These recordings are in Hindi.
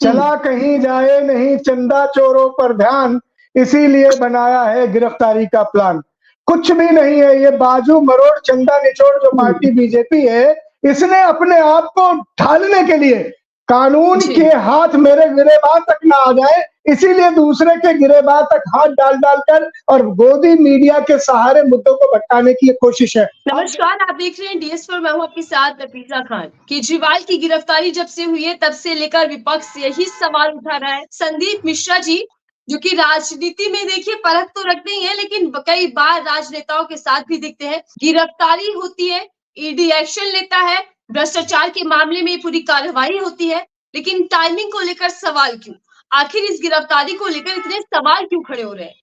चला कहीं जाए नहीं चंदा चोरों पर ध्यान, इसीलिए बनाया है गिरफ्तारी का प्लान। कुछ भी नहीं है ये बाजू मरोड़ चंदा निचोड़ जो पार्टी बीजेपी है, इसने अपने आप को ढालने के लिए कानून के हाथ मेरे गिरेबान तक ना आ जाए, इसीलिए दूसरे के गिरेबान तक हाथ डाल डालकर और गोदी मीडिया के सहारे मुद्दों को भटकाने की कोशिश है। नमस्कार, आप देख रहे हैं डीएस पर, मैं हूं आपके साथ नफीसा खान। केजरीवाल की गिरफ्तारी जब से हुई है तब से लेकर विपक्ष यही सवाल उठा रहा है। संदीप मिश्रा जी, जो कि राजनीति में देखिए परख तो रखते ही है, लेकिन कई बार राजनेताओं के साथ भी दिखते हैं। गिरफ्तारी होती है, ईडी एक्शन लेता है, भ्रष्टाचार के मामले में पूरी कार्रवाई होती है, लेकिन टाइमिंग को लेकर सवाल क्यों? आखिर इस गिरफ्तारी को लेकर इतने सवाल क्यों खड़े हो रहे हैं?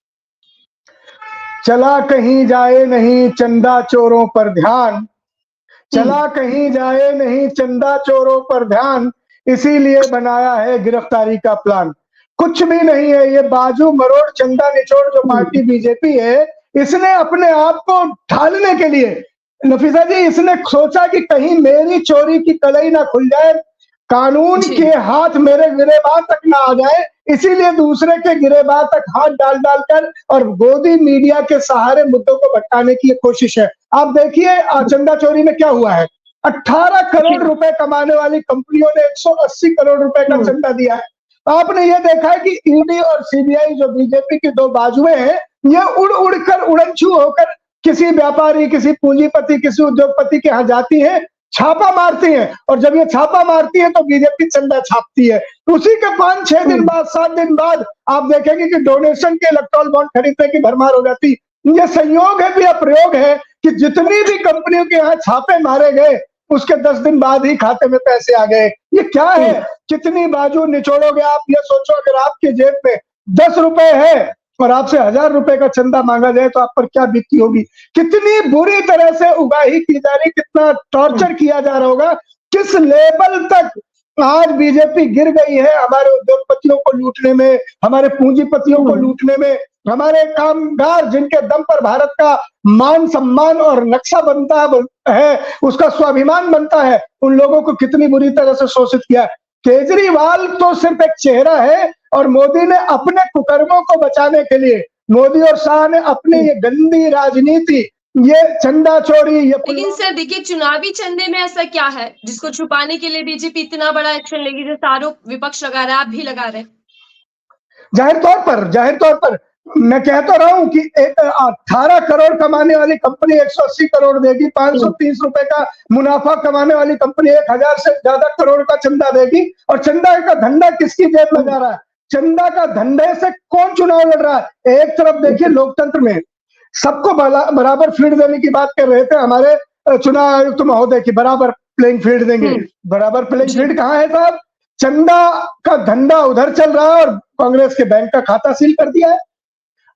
चला कहीं जाए नहीं चंदा चोरों पर ध्यान, चला कहीं जाए नहीं चंदा चोरों पर ध्यान, इसीलिए बनाया है गिरफ्तारी का प्लान। कुछ भी नहीं है ये बाजू मरोड़ चंदा निचोड़ जो पार्टी बीजेपी है, इसने अपने आप को ढालने के लिए नफीसा जी इसने सोचा कि कहीं मेरी चोरी की कलई ना खुल जाए, कानून के हाथ मेरे गिरेबान तक ना आ जाए, इसीलिए दूसरे के गिरेबान तक हाथ डाल डालकर और गोदी मीडिया के सहारे मुद्दों को भटकाने की कोशिश है। आप देखिए चंदा चोरी में क्या हुआ है। 18 करोड़ रुपए कमाने वाली कंपनियों ने 180 करोड़ रुपए का चंदा दिया है। आपने ये देखा है कि ईडी और सीबीआई जो बीजेपी की दो बाजुएं हैं, ये उड़ उड़कर उड़नछू होकर किसी व्यापारी, किसी पूंजीपति, किसी उद्योगपति के यहाँ जाती है, छापा मारती है, और जब ये छापा मारती है तो बीजेपी चंदा छापती है। उसी के 5-6 दिन बाद, 7 दिन बाद आप देखेंगे कि डोनेशन के इलेक्ट्रॉल बॉन्ड खरीदने की भरमार हो जाती। ये संयोग है या प्रयोग है कि जितनी भी कंपनियों के यहाँ छापे मारे गए, उसके 10 दिन बाद ही खाते में पैसे आ गए। ये क्या है? कितनी बाजू निचोड़ोगे आप? ये सोचो, अगर आपके जेब में 10 रुपए है और आपसे 1000 रुपए का चंदा मांगा जाए तो आप पर क्या बीतती होगी? कितनी बुरी तरह से उगाही की जा रही, कितना टॉर्चर किया जा रहा होगा, किस लेवल तक आज बीजेपी गिर गई है हमारे उद्योगपतियों को लूटने में, हमारे पूंजीपतियों को लूटने में, हमारे कामगार जिनके दम पर भारत का मान सम्मान और नक्शा बनता है, उसका स्वाभिमान बनता है, उन लोगों को कितनी बुरी तरह से शोषित किया है। केजरीवाल तो सिर्फ एक चेहरा है, और मोदी ने अपने कुकर्मों को बचाने के लिए, मोदी और शाह ने अपनी ये गंदी राजनीति, ये चंदा चोरी, ये लेकिन सर देखिए, चुनावी चंदे में ऐसा क्या है जिसको छुपाने के लिए बीजेपी इतना बड़ा एक्शन लेगी, जैसे आरोप विपक्ष लगा रहा है, आप भी लगा रहे हैं? जाहिर तौर पर मैं कह तो रहा हूं कि 18 करोड़ कमाने वाली कंपनी 180 करोड़ देगी, 530 रुपए का मुनाफा कमाने वाली कंपनी 1000 से ज्यादा करोड़ का चंदा देगी, और चंदा का धंधा किसकी जेब में जा रहा है? चंदा का धंधे से कौन चुनाव लड़ रहा है? एक तरफ देखिए, लोकतंत्र में सबको बराबर फील्ड देने की बात कर रहे थे हमारे चुनाव आयुक्त महोदय की, बराबर प्लेइंग फील्ड देंगे। बराबर प्लेइंग फील्ड कहाँ है साहब? चंदा का धंधा उधर चल रहा है और कांग्रेस के बैंक का खाता सील कर दिया है।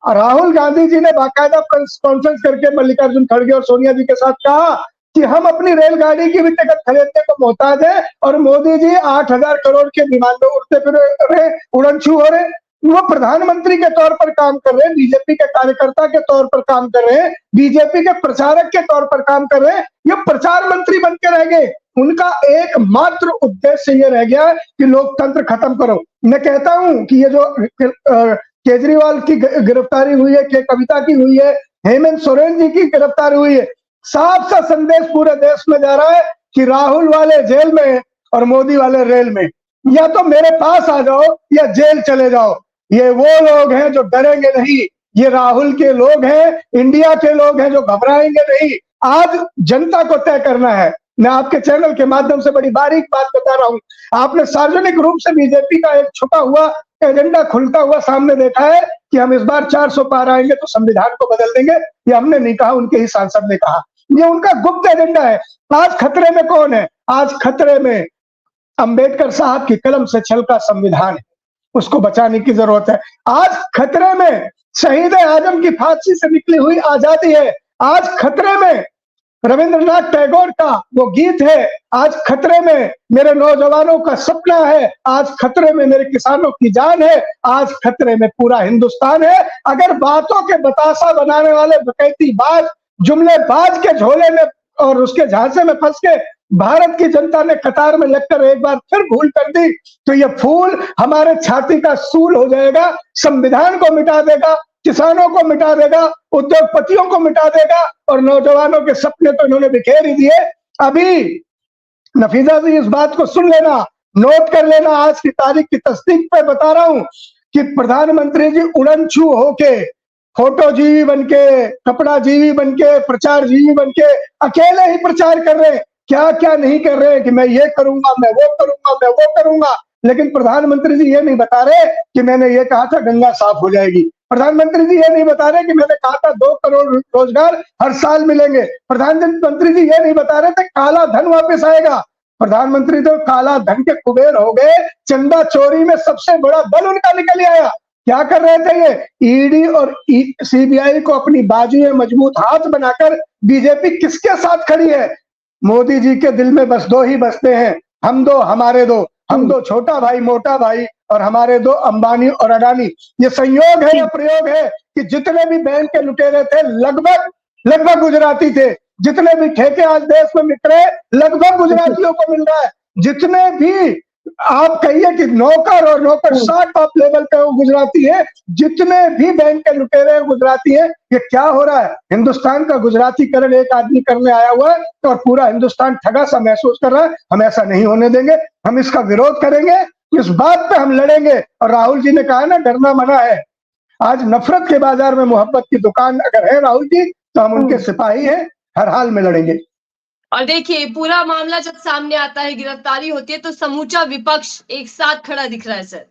राहुल गांधी जी ने बाकायदा प्रेस कॉन्फ्रेंस करके मल्लिकार्जुन खड़गे और सोनिया जी के साथ कहा कि हम अपनी रेलगाड़ी की भी टिकट खरीदने को मोहताज है, और मोदी जी 8000 करोड़ के विमान में उड़ते फिर रहे, उड़नछू हो रहे। वो प्रधानमंत्री के तौर पर काम कर रहे हैं, बीजेपी के कार्यकर्ता के तौर पर काम कर रहे हैं, बीजेपी के प्रचारक के तौर पर काम कर रहे हैं। ये प्रचार मंत्री बन के रह गए। उनका एकमात्र उद्देश्य ये रह गया कि लोकतंत्र खत्म करो। मैं कहता हूं कि ये जो केजरीवाल की गिरफ्तारी हुई है, के कविता की हुई है, हेमंत सोरेन जी की गिरफ्तारी हुई है, साफ सा संदेश पूरे देश में जा रहा है कि राहुल वाले जेल में और मोदी वाले रेल में, या तो मेरे पास आ जाओ या जेल चले जाओ। ये वो लोग हैं जो डरेंगे नहीं, ये राहुल के लोग हैं, इंडिया के लोग हैं जो घबराएंगे नहीं। आज जनता को तय करना है। मैं आपके चैनल के माध्यम से बड़ी बारीक बात बता रहा हूं। आपने सार्वजनिक रूप से बीजेपी का एक छुपा हुआ एजेंडा खुलता हुआ सामने देखा है कि हम इस बार 400 पार आएंगे तो संविधान को बदल देंगे। ये हमने नहीं कहा, उनके ही सांसद ने कहा। ये उनका गुप्त एजेंडा है। आज खतरे में कौन है? आज खतरे में अंबेडकर साहब की कलम से छलका संविधान है, उसको बचाने की जरूरत है। आज खतरे में शहीद आजम की फांसी से निकली हुई आजादी है। आज खतरे में रविंद्रनाथ टैगोर का वो गीत है। आज खतरे में मेरे नौजवानों का सपना है। आज खतरे में मेरे किसानों की जान है। आज खतरे में पूरा हिंदुस्तान है। अगर बातों के बतासा बनाने वाले बकैती बाज, जुमलेबाज के झोले में और उसके झांसे में फंस के भारत की जनता ने कतार में लगकर एक बार फिर भूल कर दी, तो ये फूल हमारे छाती का सूल हो जाएगा, संविधान को मिटा देगा, किसानों को मिटा देगा, उद्योगपतियों को मिटा देगा और नौजवानों के सपने तो इन्होंने बिखेर ही दिए। अभी नफीजा जी इस बात को सुन लेना, नोट कर लेना, आज की तारीख की तस्दीक पे बता रहा हूं कि प्रधानमंत्री जी उड़नछू होके, फोटो जीवी बनके, कपड़ा जीवी बनके, प्रचार जीवी बनके अकेले ही प्रचार कर रहे हैं, क्या क्या नहीं कर रहे हैं कि मैं ये करूंगा, मैं वो करूंगा, मैं वो करूंगा। लेकिन प्रधानमंत्री जी ये नहीं बता रहे कि मैंने ये कहा था गंगा साफ हो जाएगी। प्रधानमंत्री जी ये नहीं बता रहे कि मैंने कहा था 2 करोड़ रोजगार हर साल मिलेंगे। प्रधानमंत्री जी ये नहीं बता रहे थे काला धन वापस आएगा। प्रधानमंत्री तो काला धन के कुबेर हो गए, चंदा चोरी में सबसे बड़ा दल उनका निकल आया। क्या कर रहे थे ये? ईडी और सीबीआई को अपनी बाजू में मजबूत हाथ बनाकर बीजेपी किसके साथ खड़ी है? मोदी जी के दिल में बस 2 ही बसते हैं, हम दो हमारे दो, हम दो छोटा भाई मोटा भाई और हमारे दो अंबानी और अडानी। ये संयोग है या प्रयोग है कि जितने भी बैंक के लुटेरे थे लगभग गुजराती थे, जितने भी ठेके आज देश में मिल रहे लगभग गुजरातियों को मिल रहा है, जितने भी आप कहिए कि नौकर और नौकर 60 टॉप लेवल पे वो गुजराती है, जितने भी बैंक के लुटेरे गुजराती हैं। ये क्या हो रहा है? हिंदुस्तान का गुजरातीकरण एक आदमी करने आया हुआ है और पूरा हिंदुस्तान ठगा सा महसूस कर रहा है। हम ऐसा नहीं होने देंगे, हम इसका विरोध करेंगे, इस बात पे हम लड़ेंगे। और राहुल जी ने कहा ना डरना मना है। आज नफरत के बाजार में मोहब्बत की दुकान अगर है राहुल जी, तो हम उनके सिपाही हैं, हर हाल में लड़ेंगे। और देखिए पूरा मामला जब सामने आता है, गिरफ्तारी होती है, तो समूचा विपक्ष एक साथ खड़ा दिख रहा है सर।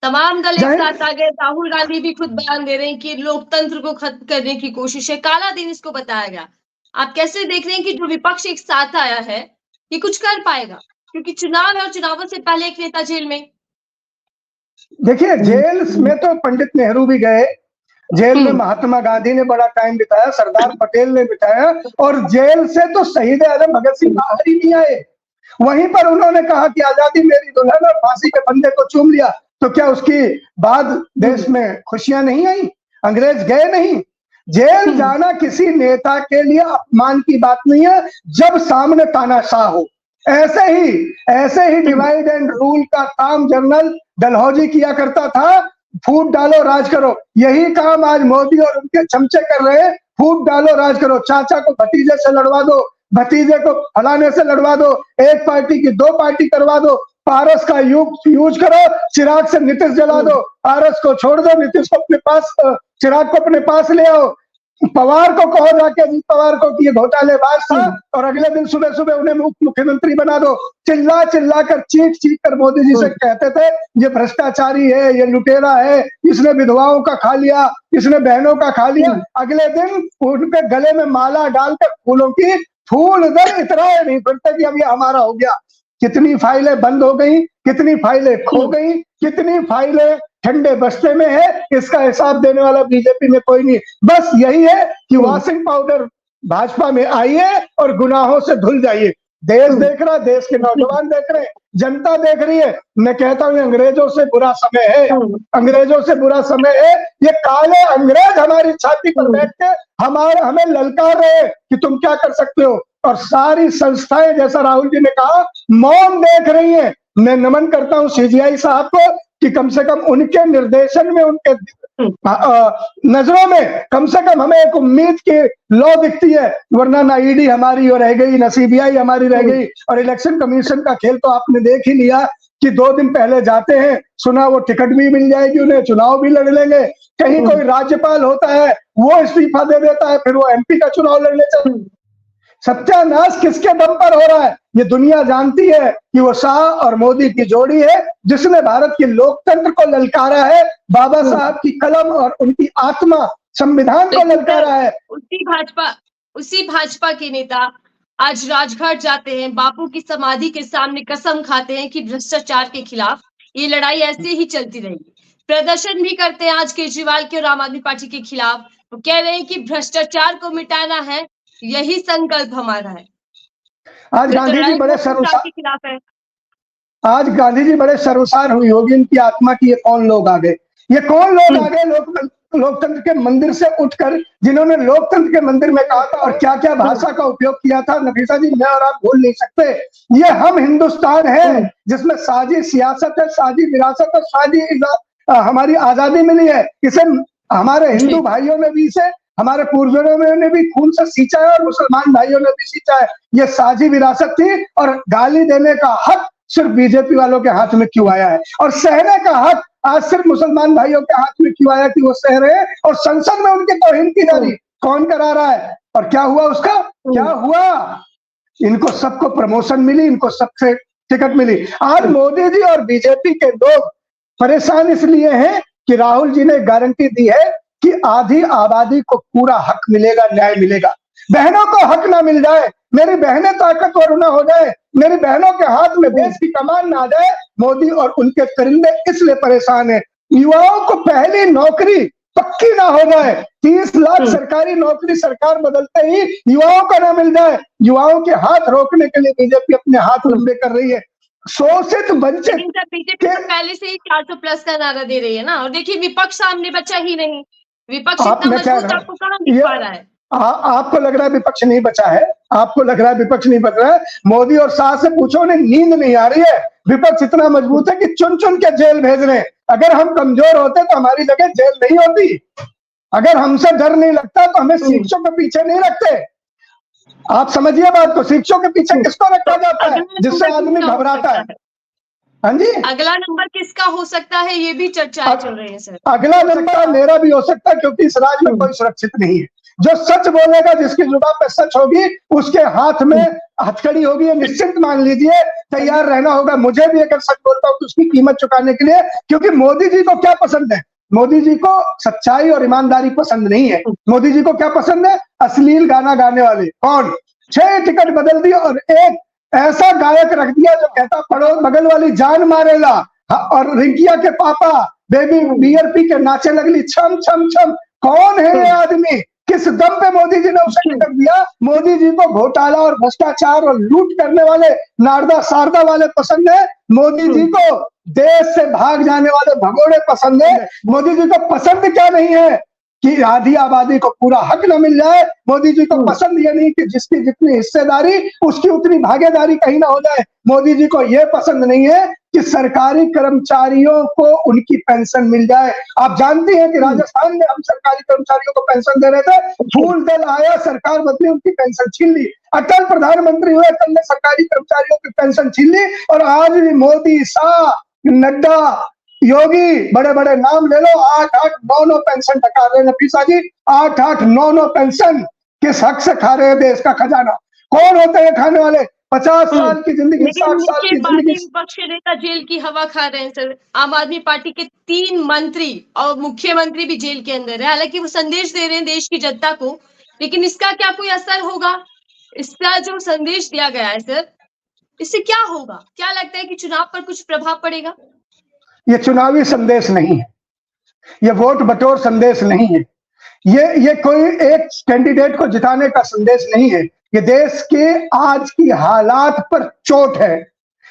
तमाम दल एक साथ आ गए। राहुल गांधी भी खुद बयान दे रहे हैं कि लोकतंत्र को खत्म करने की कोशिश है, काला दिन इसको बताया गया। आप कैसे देख रहे हैं कि जो विपक्ष एक साथ आया है ये कुछ कर पाएगा? क्योंकि चुनाव है और चुनावों से पहले एक नेता जेल में। देखिए जेल में तो पंडित नेहरू भी गए, जेल में महात्मा गांधी ने बड़ा टाइम बिताया, सरदार पटेल ने बिताया, और जेल से तो शहीद आजम भगत सिंह बाहर ही नहीं आए। वहीं पर उन्होंने कहा कि आजादी मेरी दुल्हन, और फांसी के फंदे को चूम लिया। तो क्या उसकी बाद देश में खुशियां नहीं आई? अंग्रेज गए नहीं। जेल जाना किसी नेता के लिए अपमान की बात नहीं है जब सामने तानाशाह हो। ऐसे ही डिवाइड एंड रूल का काम जनरल डलहौजी किया करता था, फूट डालो राज करो। यही काम आज मोदी और उनके चमचे कर रहे हैं, फूट डालो राज करो। चाचा को भतीजे से लड़वा दो, भतीजे को फलाने से लड़वा दो, एक पार्टी की 2 पार्टी करवा दो, पारस का यूज करो, चिराग से नीतीश जला दो, पारस को छोड़ दो, नीतीश को अपने पास, चिराग को अपने पास ले आओ। पवार को कहो जाके, अजीत पवार को कि ये घोटालेबाज था, और अगले दिन सुबह सुबह उन्हें मुख्यमंत्री बना दो। चिल्ला चिल्ला कर चीख चीख कर मोदी जी से कहते थे ये भ्रष्टाचारी है, ये लुटेरा है, इसने विधवाओं का खा लिया, इसने बहनों का खा लिया। अगले दिन उनके गले में माला डालकर फूलों की फूल दर इतराए नहीं फिरते कि अब ये हमारा हो गया। कितनी फाइलें बंद हो गई, कितनी फाइलें खो गई, कितनी फाइलें ठंडे बस्ते में है, इसका हिसाब देने वाला बीजेपी में कोई नहीं। बस यही है कि वॉशिंग पाउडर भाजपा में आइए और गुनाहों से धुल जाइए। देश देख रहा, देश के नौजवान देख रहे हैं, जनता देख रही है। मैं कहता हूँ अंग्रेजों से बुरा समय है, अंग्रेजों से बुरा समय है। ये काले अंग्रेज हमारी छाती पर बैठ के हमें ललकार रहे कि तुम क्या कर सकते हो, और सारी संस्थाएं जैसा राहुल जी ने कहा मौन देख रही हैं। मैं नमन करता हूं सीजीआई साहब को कि कम से कम उनके निर्देशन में, उनके नजरों में कम से कम हमें एक उम्मीद की लौ दिखती है, वरना ना ईडी हमारी रह गई, ना सीबीआई हमारी रह गई। और इलेक्शन कमीशन का खेल तो आपने देख ही लिया कि 2 दिन पहले जाते हैं, सुना वो टिकट भी मिल जाएगी उन्हें, चुनाव भी लड़ लेंगे। कहीं कोई राज्यपाल होता है वो इस्तीफा दे देता है, फिर वो एमपी का चुनाव लड़ने चल। सत्यानाश किसके दम पर हो रहा है? ये दुनिया जानती है कि वो शाह और मोदी की जोड़ी है जिसने भारत के लोकतंत्र को ललकारा है, बाबा साहब की कलम और उनकी आत्मा संविधान को ललकारा है। उसी भाजपा के नेता आज राजघाट जाते हैं, बापू की समाधि के सामने कसम खाते हैं कि भ्रष्टाचार के खिलाफ ये लड़ाई ऐसे ही चलती रहेगी। प्रदर्शन भी करते हैं आज केजरीवाल के और आम आदमी पार्टी के खिलाफ। वो कह रहे हैं कि भ्रष्टाचार को मिटाना है, यही संकल्प हमारा है। आज गांधी जी बड़े शर्मसार के खिलाफ है। आज गांधी जी बड़े शर्मसार हुई होगी इनकी आत्मा की। ये कौन लोग आ गए, ये कौन लोग आ गए लोकतंत्र के मंदिर से उठकर जिन्होंने लोकतंत्र के मंदिर में कहा था और क्या क्या भाषा का उपयोग किया था, नफीसा जी मैं और आप भूल नहीं सकते। ये हम हिंदुस्तान है जिसमें साझी सियासत है, साझी विरासत है, साझी हमारी आजादी मिली है। इसे हमारे हिंदू भाइयों ने भी, इसे हमारे पूर्वजों ने भी खून से सींचा है और मुसलमान भाइयों ने भी सींचा है। ये साझी विरासत थी और गाली देने का हक सिर्फ बीजेपी वालों के हाथ में क्यों आया है, और सहने का हक आज सिर्फ मुसलमान भाइयों के हाथ में क्यों आया कि वो सह रहे हैं और संसद में उनकी तौहीन की जा रही कौन करा रहा है? और क्या हुआ उसका? क्या हुआ? इनको सबको प्रमोशन मिली, इनको सबसे टिकट मिली। आज मोदी जी और बीजेपी के लोग परेशान इसलिए हैं कि राहुल जी ने गारंटी दी है कि आधी आबादी को पूरा हक मिलेगा, न्याय मिलेगा। बहनों को हक ना मिल जाए, मेरी बहनें ताकतवर ना हो जाए, मेरी बहनों के हाथ में देश की कमान ना आ जाए, मोदी और उनके करिंदे इसलिए परेशान है। युवाओं को पहली नौकरी पक्की ना हो जाए, 30 लाख सरकारी नौकरी सरकार बदलते ही युवाओं को ना मिल जाए, युवाओं के हाथ रोकने के लिए बीजेपी अपने हाथ लंबे कर रही है। शोषित वंचित बीजेपी तो पहले से ही 400 प्लस का नारा दे रही है ना, और देखिए विपक्ष सामने बचा ही नहीं। विपक्ष इतना मजबूत आपको कहां दिख पा रहा है? आपको लग रहा है विपक्ष नहीं बचा है? आपको लग रहा है विपक्ष नहीं बच रहा है? मोदी और शाह से पूछो, उन्हें नींद नहीं आ रही है। विपक्ष इतना मजबूत है कि चुन चुन के जेल भेज रहे हैं। अगर हम कमजोर होते तो हमारी जगह जेल नहीं होती। अगर हमसे डर नहीं लगता तो हमें शिक्षकों के पीछे नहीं रखते। आप समझिए बात को, शिक्षकों के पीछे किसको रखा जाता है? जिससे आदमी घबराता है। हाँ जी, अगला नंबर किसका हो सकता है, ये भी चर्चाएं चल रही है सर। अगला नंबर मेरा भी हो सकता है, क्योंकि इस राज्य में कोई सुरक्षित नहीं है। जो सच बोलेगा, जिसकी जुबान पे सच होगी, उसके हाथ में हथकड़ी होगी, निश्चित मान लीजिए। तैयार रहना होगा। मुझे भी अगर सच बोलता हूँ तो उसकी कीमत चुकाने के लिए, क्योंकि मोदी जी को क्या पसंद है? मोदी जी को सच्चाई और ईमानदारी पसंद नहीं है। मोदी जी को क्या पसंद है? अश्लील गाना गाने वाले। कौन? 6 टिकट बदल दिए और एक ऐसा गायक रख दिया जो कहता पड़ो बगल वाली जान मारेला, और रिंकिया के पापा बेबी बियर पी के नाचे लगली छम छम छम। कौन है ये आदमी? किस दम पे मोदी जी ने उसे टिकट दिया? मोदी जी को घोटाला और भ्रष्टाचार और लूट करने वाले नारदा सारदा वाले पसंद है। मोदी जी को देश से भाग जाने वाले भगोड़े पसंद है। मोदी जी को पसंद क्या नहीं है कि आधी आबादी को पूरा हक न मिल जाए। मोदी जी को पसंद ये नहीं कि जिसकी जितनी हिस्सेदारी उसकी उतनी भागीदारी कहीं ना हो जाए। मोदी जी को यह पसंद नहीं है कि सरकारी कर्मचारियों को उनकी पेंशन मिल जाए। आप जानते हैं कि राजस्थान में हम सरकारी कर्मचारियों को पेंशन दे रहे थे, फूल दल आया, सरकार बदली, उनकी पेंशन छीन ली। अटल प्रधानमंत्री हुए, अटल ने सरकारी कर्मचारियों की पेंशन छीन ली। और आज भी मोदी, शाह, नड्डा, योगी, बड़े बड़े नाम ले लो, 8-8, 9-9 पेंशन टका रहे। नफीसा जी, 8-8, 9-9 पेंशन किस हक से खा रहे हैं देश का खजाना? कौन होते हैं खाने वाले? 50 साल की जिंदगी, 60 साल की जिंदगी। विपक्ष के नेता जेल की हवा खा रहे हैं सर। आम आदमी पार्टी के 3 मंत्री और मुख्यमंत्री भी जेल के अंदर है। हालांकि वो संदेश दे रहे हैं देश की जनता को, लेकिन इसका क्या कोई असर होगा? इसका जो संदेश दिया गया है सर, इससे क्या होगा? क्या लगता है कि चुनाव पर कुछ प्रभाव पड़ेगा? ये चुनावी संदेश नहीं है, ये वोट बटोर संदेश नहीं है, ये कोई एक कैंडिडेट को जिताने का संदेश नहीं है। ये देश के आज की हालात पर चोट है।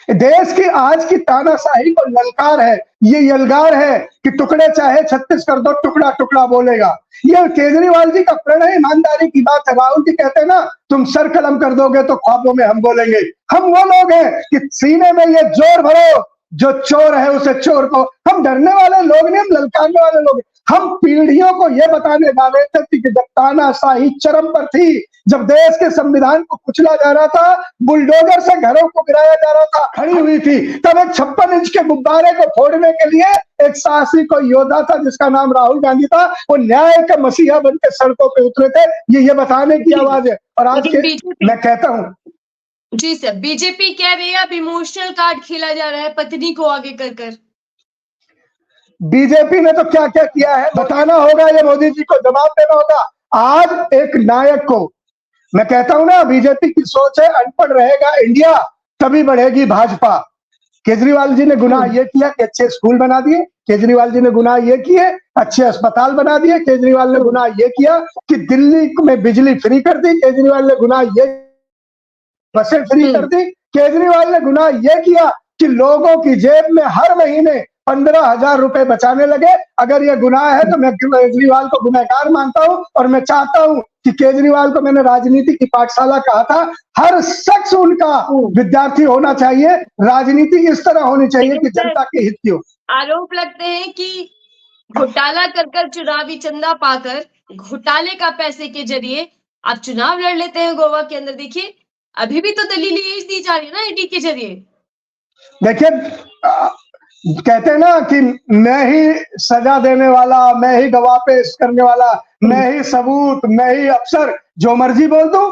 देश की आज की तानाशाही को ललकार है। ये यलगार है कि टुकड़े चाहे 36 कर दो, टुकड़ा टुकड़ा बोलेगा। ये केजरीवाल जी का प्रण है, ईमानदारी की बात है। राहुल जी कहते हैं ना, तुम सर कलम कर दोगे तो ख्वाबों में हम बोलेंगे। हम वो लोग हैं कि सीने में ये जोर भरो, जो चोर है उसे चोर को। हम डरने वाले लोग नहीं, हम ललकारने वाले लोग। हम पीढ़ियों को यह बताने जा रहे थे कि जब तानाशाही चरम पर थी, जब देश के संविधान को कुचला जा रहा था, बुलडोजर से घरों को गिराया जा रहा था, खड़ी हुई थी, तब एक 56 इंच के गुब्बारे को फोड़ने के लिए एक साहसी को योद्धा था जिसका नाम राहुल गांधी था। वो न्याय का मसीहा बन के सड़कों पे उतरे थे। ये बताने की आवाज है। और आज मैं कहता हूँ जी सर, बीजेपी कह रही है अब इमोशनल कार्ड खेला जा रहा है पत्नी को आगे कर कर। बीजेपी ने तो क्या क्या किया है बताना होगा, ये मोदी जी को जवाब देना होगा। आज एक नायक को, मैं कहता हूं ना, बीजेपी की सोच है अनपढ़ रहेगा इंडिया तभी बढ़ेगी भाजपा। केजरीवाल जी ने गुनाह ये किया कि अच्छे स्कूल बना दिए, केजरीवाल जी ने गुनाह ये किए अच्छे अस्पताल बना दिए, केजरीवाल ने गुनाह ये किया कि दिल्ली में बिजली फ्री कर दी, केजरीवाल ने गुनाह ये बसें फ्री कर दी, केजरीवाल ने गुनाह ये किया कि लोगों की जेब में हर महीने 15,000 रुपए बचाने लगे। अगर ये गुनाह है तो मैं केजरीवाल को गुनहगार मानता हूं और मैं चाहता हूं कि केजरीवाल को, मैंने राजनीति की पाठशाला कहा था, हर शख्स उनका विद्यार्थी होना चाहिए। राजनीति इस तरह होनी चाहिए कि जनता के हित की हो। आरोप लगते हैं कि घोटाला कर चुनावी चंदा पाकर, घोटाले का पैसे के जरिए आप चुनाव लड़ लेते हैं गोवा के अंदर। देखिए अभी भी तो दलील यही दी जा रही है ना ईडी के जरिए। देखिए, कहते हैं ना कि मैं ही सजा देने वाला, मैं ही गवाह पेश करने वाला, मैं ही सबूत, मैं ही अफसर, जो मर्जी बोल दूं,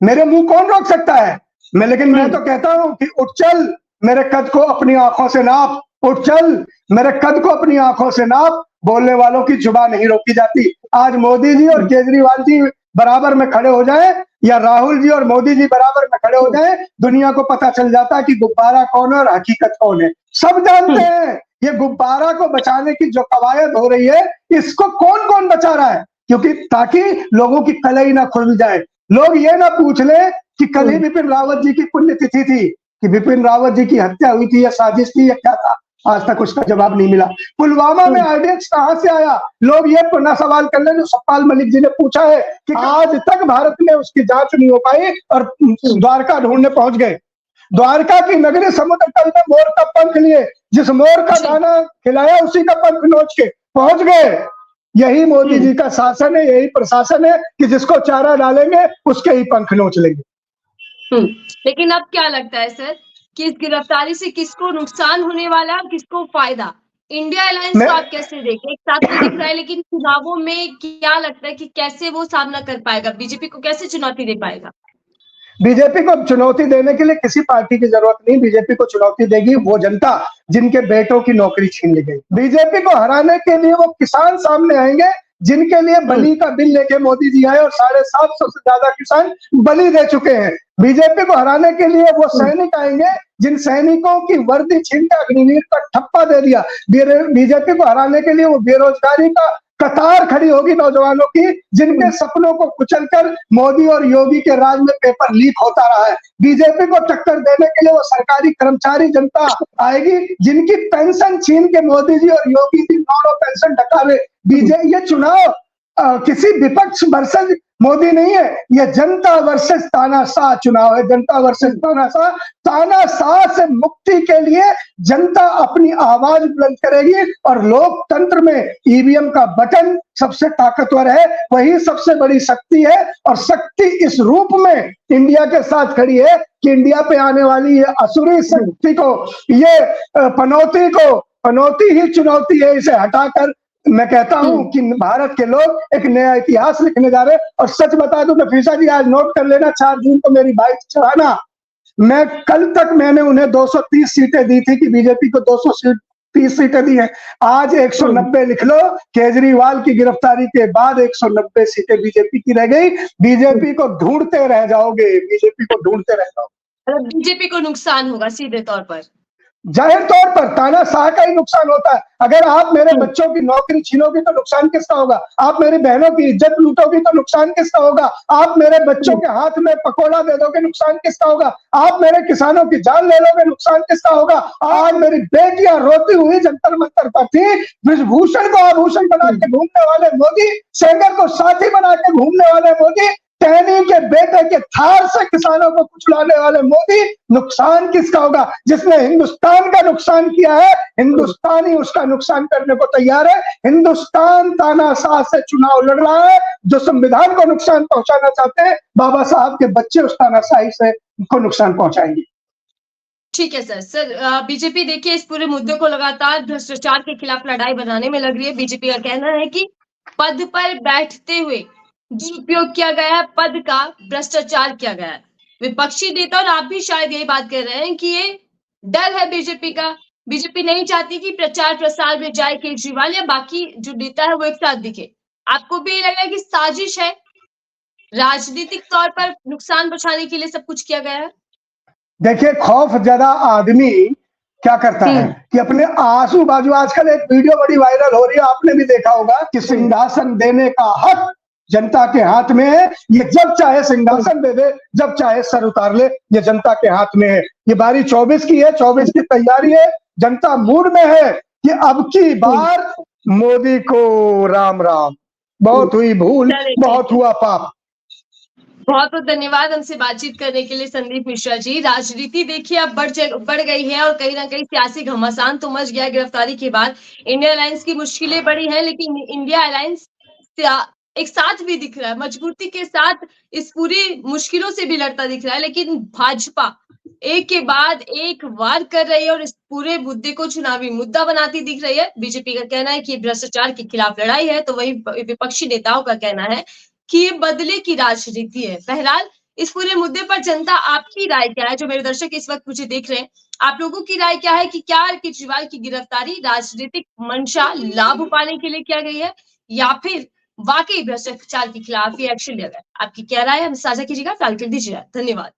मेरे मुंह कौन रोक सकता है। लेकिन मैं तो कहता हूं कि उठ चल, मेरे कद को अपनी आंखों से नाप, उठ चल, मेरे कद को अपनी आंखों से नाप। बोलने वालों की जुबान नहीं रोकी जाती। आज मोदी जी और केजरीवाल जी बराबर में खड़े हो जाए, या राहुल जी और मोदी जी बराबर में खड़े हो जाए, दुनिया को पता चल जाता है कि गुब्बारा कौन है और हकीकत कौन है। सब जानते हैं ये गुब्बारा को बचाने की जो कवायद हो रही है, इसको कौन कौन बचा रहा है, क्योंकि ताकि लोगों की कलई ना खुल जाए। लोग ये ना पूछ ले कि कल ही बिपिन रावत जी की पुण्यतिथि थी, कि बिपिन रावत जी की हत्या हुई थी या साजिश थी या क्या था। आज तक उसका जवाब नहीं मिला। पुलवामा में आईडीएक्स कहां से आया, लोग ये पुनः सवाल कर ले जो सतपाल मलिक जी ने पूछा है कि आज तक भारत में उसकी जांच नहीं हो पाई और द्वारका ढूंढने पहुंच गए। द्वारका की नगरी समुद्र तल में मोर का पंख लिए, जिस मोर का दाना खिलाया उसी का पंख नोच के पहुंच गए। यही मोदी जी का शासन है, यही प्रशासन है कि जिसको चारा डालेंगे उसके ही पंख नोच लेंगे। लेकिन अब क्या लगता है सर कि इस गिरफ्तारी से किसको नुकसान होने वाला है और किसको फायदा? इंडिया अलायंस को आप कैसे देखें? एक साथ तो दिख रहा है, लेकिन चुनावों में क्या लगता है कि कैसे वो सामना कर पाएगा? बीजेपी को कैसे चुनौती दे पाएगा? बीजेपी को चुनौती देने के लिए किसी पार्टी की जरूरत नहीं। बीजेपी को चुनौती देगी वो जनता जिनके बेटों की नौकरी छीन ली गई। बीजेपी को हराने के लिए वो किसान सामने आएंगे जिनके लिए बलि का बिल लेके मोदी जी आए और 750 से ज्यादा किसान बलि दे चुके हैं। बीजेपी को हराने के लिए वो सैनिक आएंगे जिन सैनिकों की वर्दी छीन के अग्निवीर का ठप्पा दे दिया। बीजेपी को हराने के लिए वो बेरोजगारी का कतार खड़ी होगी नौजवानों की, जिनके सपनों को कुचलकर मोदी और योगी के राज में पेपर लीक होता रहा है। बीजेपी को टक्कर देने के लिए वो सरकारी कर्मचारी जनता आएगी जिनकी पेंशन छीन के मोदी जी और योगी जी दोनों पेंशन डकावे। बीजेपी ये चुनाव किसी विपक्ष वर्सेस मोदी नहीं है, ये जनता वर्सेस तानाशाह चुनाव है। जनता वर्सेस तानाशाह। तानाशाह से मुक्ति के लिए जनता अपनी आवाज बुलंद करेगी और लोकतंत्र में ईवीएम का बटन सबसे ताकतवर है, वही सबसे बड़ी शक्ति है। और शक्ति इस रूप में इंडिया के साथ खड़ी है कि इंडिया पे आने वाली ये असुरी शक्ति को, ये पनौती ही चुनौती है। इसे हटाकर मैं कहता हूं कि भारत के लोग एक नया इतिहास लिखने जा रहे हैं। और सच बता दूं नफीसा जी, आज नोट कर लेना, 4 जून को मेरी बाइक चढ़ाना, मैं कल तक मैंने उन्हें 230 सीटें दी थी कि बीजेपी को 230 सीटें दी हैं। आज 190 लिख लो। केजरीवाल की गिरफ्तारी के बाद 190 सीटें बीजेपी की रह गई। बीजेपी को ढूंढते रह जाओगे, बीजेपी को ढूंढते रह जाओगे। बीजेपी को नुकसान होगा सीधे तौर पर, जाहिर तौर पर तानाशाह का ही नुकसान होता है। अगर आप मेरे बच्चों की नौकरी छीनोगी तो नुकसान किसका होगा? आप मेरी बहनों की इज्जत लूटोगी तो नुकसान किसका होगा? आप मेरे बच्चों के हाथ में पकोड़ा दे दोगे, नुकसान किसका होगा? आप मेरे किसानों की जान ले लोगे, नुकसान किसका होगा? आज मेरी बेटियां रोती हुई जंतर मंतर पर थी। विभूषण को आभूषण बना के घूमने वाले मोदी, सेंगर को साथी बना के घूमने वाले मोदी, टहनी के बेटे के थार से किसानों को कुचलाने वाले मोदी, नुकसान किसका होगा? जिसने हिंदुस्तान का नुकसान किया है, हिंदुस्तानी उसका नुकसान करने को तैयार है। हिंदुस्तान तानाशाह से चुनाव लड़ रहा है। जो संविधान को नुकसान पहुंचाना चाहते हैं, बाबा साहब के बच्चे उस तानाशाही से को नुकसान पहुंचाएंगे। ठीक है सर। बीजेपी देखिए इस पूरे मुद्दे को लगातार भ्रष्टाचार के खिलाफ लड़ाई बनाने में लग रही है। बीजेपी का कहना है कि पद पर बैठते हुए दुरुपयोग किया गया है, पद का भ्रष्टाचार किया गया है। विपक्षी नेता और आप भी शायद यही बात कर रहे हैं कि ये डर है बीजेपी का। बीजेपी नहीं चाहती कि प्रचार प्रसार में जाए केजरीवाल या बाकी जो नेता है वो एक साथ दिखे। आपको भी लग रहा है कि साजिश है, राजनीतिक तौर पर नुकसान बचाने के लिए सब कुछ किया गया है? देखिए, खौफ ज्यादा आदमी क्या करता है कि अपने आंसू बाजू, आजकल एक वीडियो बड़ी वायरल हो रही है, आपने भी देखा होगा कि सिंहासन देने का हक जनता के हाथ में है। ये जब चाहे सिंहासन दे दे, जब चाहे सर उतार ले, ये जनता के हाथ में है। ये बारी 24 की है, 24 की तैयारी है। जनता मूड में है कि अब की बार मोदी को राम राम। बहुत हुई भूल, बहुत हुआ पाप। बहुत बहुत धन्यवाद हमसे बातचीत करने के लिए संदीप मिश्रा जी। राजनीति देखिए अब बढ़ गई है और कहीं ना कहीं सियासी घमासान तो मच गया गिरफ्तारी के बाद। इंडिया अलायंस की मुश्किलें बढ़ी है, लेकिन इंडिया अलायंस एक साथ भी दिख रहा है, मजबूती के साथ इस पूरी मुश्किलों से भी लड़ता दिख रहा है। लेकिन भाजपा एक के बाद एक वार कर रही है और इस पूरे मुद्दे को चुनावी मुद्दा बनाती दिख रही है। बीजेपी का कहना है कि भ्रष्टाचार के खिलाफ लड़ाई है, तो वही विपक्षी नेताओं का कहना है कि ये बदले की राजनीति है। बहरहाल इस पूरे मुद्दे पर जनता आपकी राय क्या है? जो मेरे दर्शक इस वक्त मुझे देख रहे हैं, आप लोगों की राय क्या है कि क्या केजरीवाल की गिरफ्तारी राजनीतिक मंशा लाभ पाने के लिए किया गई है या फिर वाकई भ्रष्टाचार के खिलाफ ये एक्शन लिया गया? आपकी क्या राय है? हमें साझा कीजिएगा, फिलहाल कर दीजिए। धन्यवाद।